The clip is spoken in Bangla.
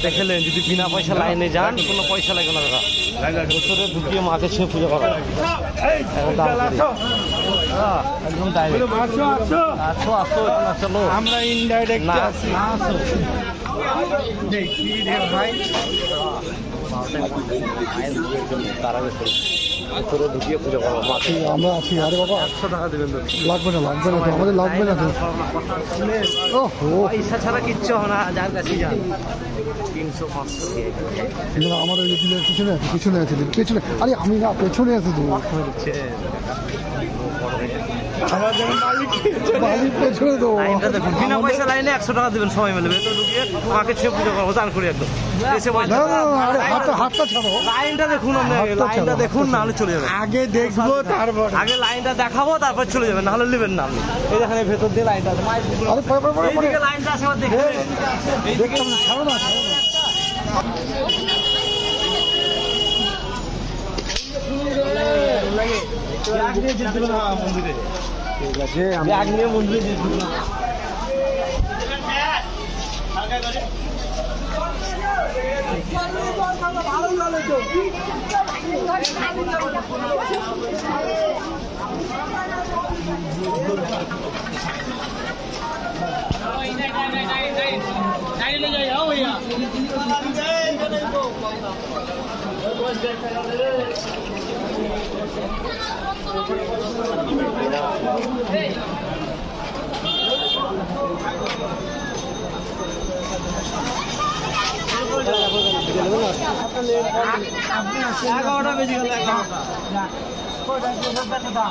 দেখলেন যদি বিনা পয়সা লাইনে যান কোনো পয়সা লাগে না দাদা, ভেতরে ঢুকিয়ে মাকে ছুঁয়ে পুজো করা একদম চলো আমরা ইনডাইরেক্ট ভেতরে ঢুকিয়ে পুজো করো মাকে। আমরা আছি। আরে বাবা 100 টাকা দেবেন লাগবে না, লাগবে না তো, আমাদের লাগবে না তো। পয়সা ছাড়া কিচ্ছু হয় না, যার কাছে যান 300-500 আমার ওই পিছনে আছে, পিছনে আছে, পেছনে। আরে আমি না, পেছনে আছে তো, মালিক পেছনে তো। লাইনটা দেখুন, বিনা পয়সা লাইনে 100 টাকা দেবেন সবাই মিলে, ভেতরে ঢুকিয়ে মাকে ছুঁয়ে পুজো করবো চান করে একদম। আরে হাতটা ছাড়ো, লাইনটা দেখুন, লাইনটা দেখুন, নাহলে চলে যাবেন। আগে দেখবো তারপর, আগে লাইনটা দেখাবো তারপর চলে যাবেন, নাহলে নেবেন না আপনি। এই দেখেন ভেতর দিয়ে লাইনটা আছে, এইদিকে লাইনটা আছে, আবার দেখবেন দেখতাম না, ছাড়ো না, ছাড়ো না। মন্দিরে ঠিক আছে, ব্যাগ নিয়ে মন্দিরে যেতে না। আপনি 11টা বেজে গেল, 11টা